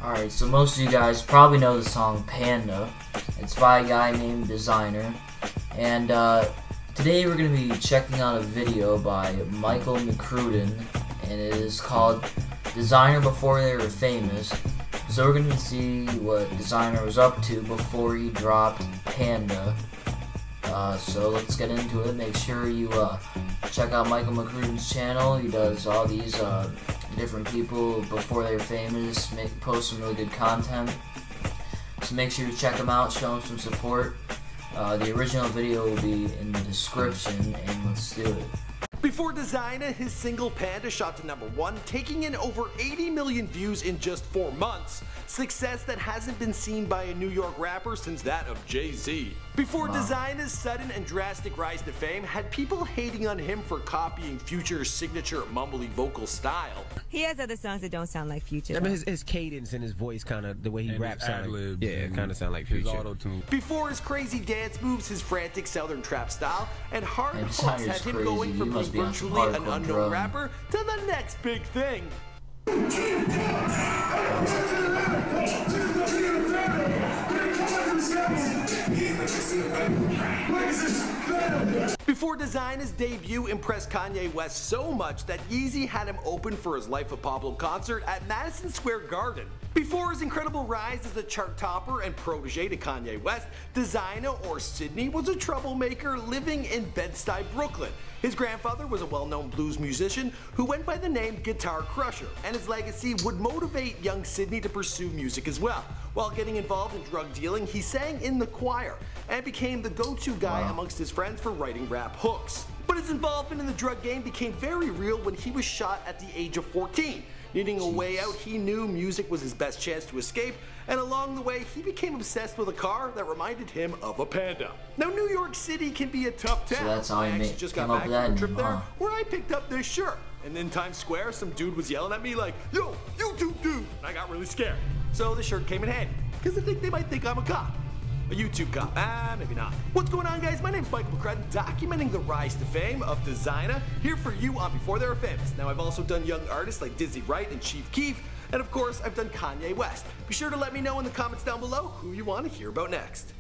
Alright, so most of you guys probably know the song Panda. It's by a guy named Desiigner. And today we're going to be checking out a video by Michael McCrudden, and it is called Desiigner Before They Were Famous. So we're going to see what Desiigner was up to before he dropped Panda. So let's get into it. Make sure you check out Michael McCrudden's channel. He does all these different people before they're famous, post some really good content. So make sure you check him out, show him some support. The original video will be in the description, and let's do it. Before Desiigner, his single Panda shot to #1, taking in over 80 million views in just 4 months. Success that hasn't been seen by a New York rapper since that of Jay-Z. Before Desiigner's sudden and drastic rise to fame had people hating on him for copying Future's signature mumbly vocal style. He has other songs that don't sound like Future. I mean, his cadence and his voice, kind of the way he raps, kind of sound like Future. Auto-tune. Before his crazy dance moves, his frantic southern trap style, and hard Man, hooks Desiigner's had him crazy. going He from being must be on some virtually an hardcore unknown drugs. rapper to the next big thing. Before Desiigner's debut impressed Kanye West so much that Yeezy had him open for his Life of Pablo concert at Madison Square Garden. Before his incredible rise as a chart topper and protege to Kanye West, Desiigner, or Sydney, was a troublemaker living in Bed-Stuy, Brooklyn. His grandfather was a well-known blues musician who went by the name Guitar Crusher, and his legacy would motivate young Sydney to pursue music as well. While getting involved in drug dealing, he sang in the choir and became the go-to guy amongst his friends for writing rap hooks. But his involvement in the drug game became very real when he was shot at the age of 14. Needing a way out, he knew music was his best chance to escape, and along the way, he became obsessed with a car that reminded him of a Panda. Now, New York City can be a tough town. So that's how I he actually just got came up back with that from a trip there name, where I picked up this shirt. And in Times Square, some dude was yelling at me like, "Yo, YouTube dude!" And I got really scared. So the shirt came in handy, because I think they might think I'm a cop. A YouTube cop. Maybe not. What's going on, guys? My name's Michael McCrudden, documenting the rise to fame of Desiigner, here for you on Before They Were Famous. Now, I've also done young artists like Dizzy Wright and Chief Keef, and of course, I've done Kanye West. Be sure to let me know in the comments down below who you want to hear about next.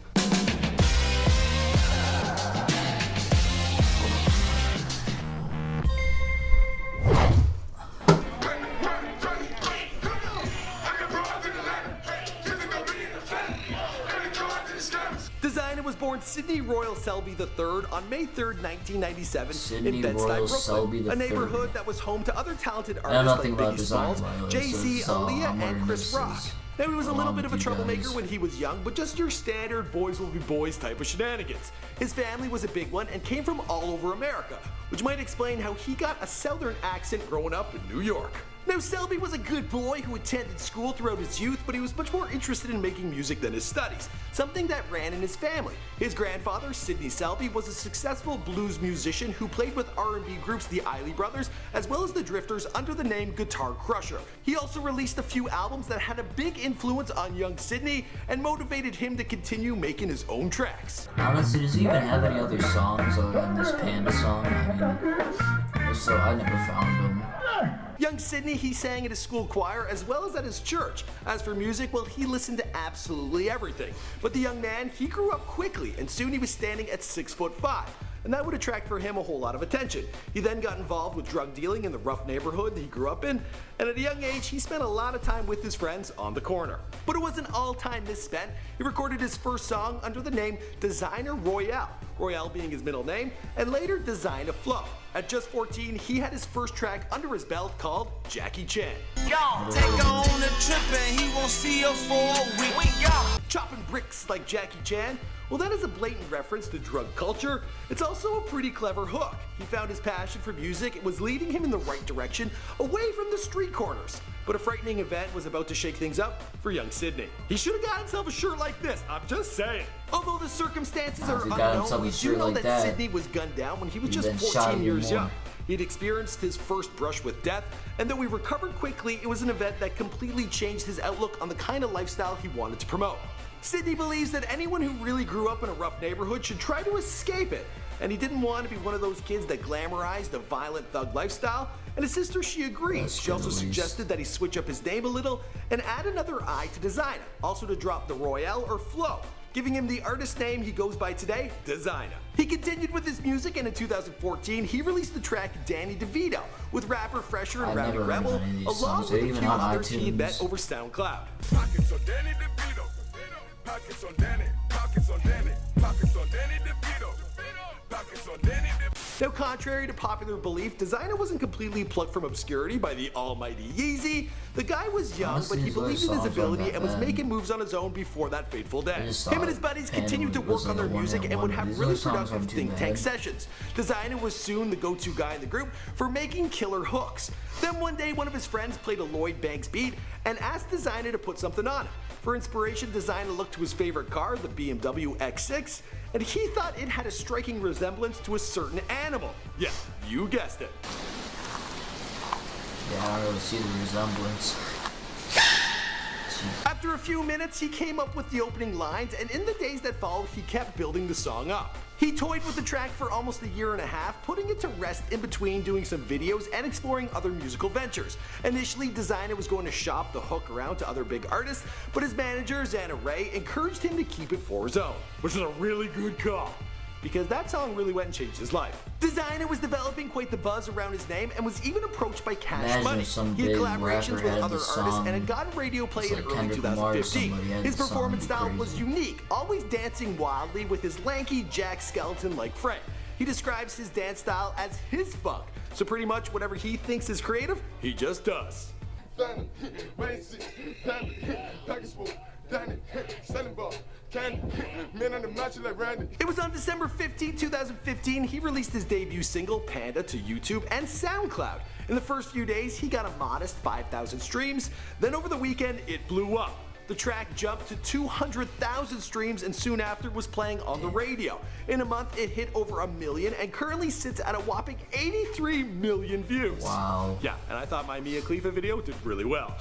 Desiigner was born Sidney Royal Selby III on May 3rd, 1997 in Bed-Stuy, Brooklyn, a neighborhood that was home to other talented artists like Biggie Smalls, Jay-Z, Aaliyah, and Chris Rock. Now, he was a little bit of a troublemaker when he was young, but just your standard boys will be boys type of shenanigans. His family was a big one and came from all over America, which might explain how he got a southern accent growing up in New York. Now, Selby was a good boy who attended school throughout his youth, but he was much more interested in making music than his studies, something that ran in his family. His grandfather, Sidney Selby, was a successful blues musician who played with R&B groups the Isley Brothers, as well as the Drifters, under the name Guitar Crusher. He also released a few albums that had a big influence on young Sidney and motivated him to continue making his own tracks. Honestly, does he even have any other songs other than this Panda song? I mean, so I never found them. Young Sidney, he sang at his school choir as well as at his church. As for music, well, he listened to absolutely everything. But the young man, he grew up quickly, and soon he was standing at 6'5", and that would attract for him a whole lot of attention. He then got involved with drug dealing in the rough neighborhood he grew up in, and at a young age, he spent a lot of time with his friends on the corner. But it wasn't all time misspent. He recorded his first song under the name Desiigner Royale, Royale being his middle name, and later Desiigner Flow. At just 14, he had his first track under his belt called Jackie Chan. Yo, take her on a trip and he won't see her for a week. Chopping bricks like Jackie Chan? Well, that is a blatant reference to drug culture. It's also a pretty clever hook. He found his passion for music. It was leading him in the right direction, away from the street corners. But a frightening event was about to shake things up for young Sydney. He should have got himself a shirt like this, I'm just saying. Although the circumstances are unknown, we do know that Sydney was gunned down when he was just 14 years young. He'd experienced his first brush with death, and though he recovered quickly, it was an event that completely changed his outlook on the kind of lifestyle he wanted to promote. Sydney believes that anyone who really grew up in a rough neighborhood should try to escape it. and he didn't want to be one of those kids that glamorized the violent thug lifestyle, and his sister, she agrees. She also suggested that he switch up his name a little and add another I to Desiigner, also to drop the Royale or Flow, giving him the artist name he goes by today, Desiigner. He continued with his music, and in 2014, he released the track Danny DeVito with rapper Fresher and Rowdy Rebel, along with a few others he had met over SoundCloud. Pockets on Danny DeVito. Pockets on Danny. Pockets on Danny. Pockets on Danny DeVito. Pockets on Danny DeVito. Now, contrary to popular belief, Desiigner wasn't completely plucked from obscurity by the almighty Yeezy. The guy was young, but he believed in his ability and was making moves on his own before that fateful day. Him and his buddies continued to work on their music and would have really productive think tank sessions. Desiigner was soon the go-to guy in the group for making killer hooks. Then one day, one of his friends played a Lloyd Banks beat and asked Desiigner to put something on it. For inspiration, Desiigner looked to his favorite car, the BMW X6, and he thought it had a striking resemblance to a certain animal. Yeah, you guessed it. Yeah, I don't really see the resemblance. After a few minutes, he came up with the opening lines, and in the days that followed, he kept building the song up. He toyed with the track for almost a year and a half, putting it to rest in between doing some videos and exploring other musical ventures. Initially, Desiigner was going to shop the hook around to other big artists, but his manager, Xana Ray, encouraged him to keep it for his own, which is a really good call, because that song really went and changed his life. Desiigner was developing quite the buzz around his name and was even approached by Cash Money. He had collaborations with other artists and had gotten radio play in early 2015. His performance style was unique, always dancing wildly with his lanky Jack Skeleton-like frame. He describes his dance style as his funk, so pretty much whatever he thinks is creative, he just does. It was on December 15, 2015, he released his debut single, Panda, to YouTube and SoundCloud. In the first few days, he got a modest 5,000 streams. Then over the weekend, it blew up. The track jumped to 200,000 streams and soon after was playing on the radio. In a month, it hit over 1 million and currently sits at a whopping 83 million views. Wow. Yeah, and I thought my Mia Khalifa video did really well.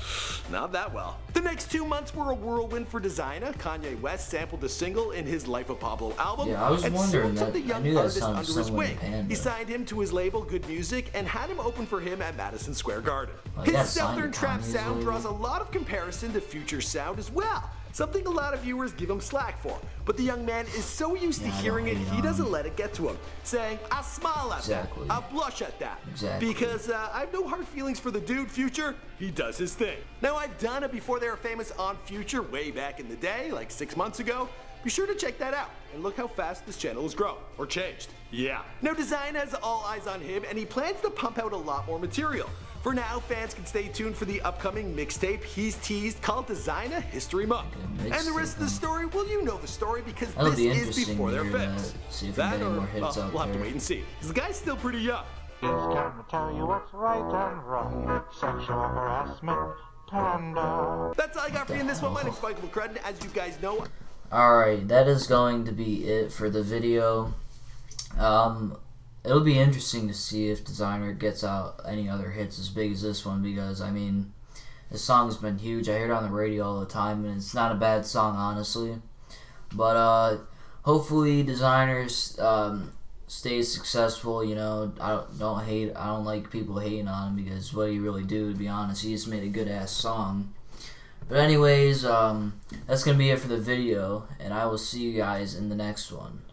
Not that well. The next 2 months were a whirlwind for Desiigner. Kanye West sampled the single in his Life of Pablo album. Yeah, I was wondering that. The young I knew that artist sounded under his similar to wing. Panda. He signed him to his label, Good Music, and had him open for him at Madison Square Garden. Well, he got His signed Southern to trap Kanye's sound label. draws a lot of comparison to Future sound as well, something a lot of viewers give him slack for. But the young man is so used to hearing it, he doesn't let it get to him, saying, I smile at that, I blush at that, because I have no hard feelings for the dude, Future. He does his thing. Now, I've done it before they were famous on Future way back in the day, like 6 months ago. Be sure to check that out, and look how fast this channel has grown, or changed. Yeah. Now, Desiigner has all eyes on him, and he plans to pump out a lot more material. For now, fans can stay tuned for the upcoming mixtape he's teased called Desiigner History Month. And the rest of the story, well, you know the story because this is before they're fixed. That or, we'll have to wait and see. The guy's still pretty young. He's gonna tell you what's right and wrong. Sexual harassment, Panda. That's all I got for you in this one. My name's Michael McCrudden. As you guys know, alright, that is going to be it for the video. It'll be interesting to see if Desiigner gets out any other hits as big as this one, because, I mean, this song's been huge. I hear it on the radio all the time, and it's not a bad song, honestly. But, hopefully Desiigner stays successful, you know. I don't like people hating on him, because what he really do, to be honest, he just made a good-ass song. But anyways, that's going to be it for the video, and I will see you guys in the next one.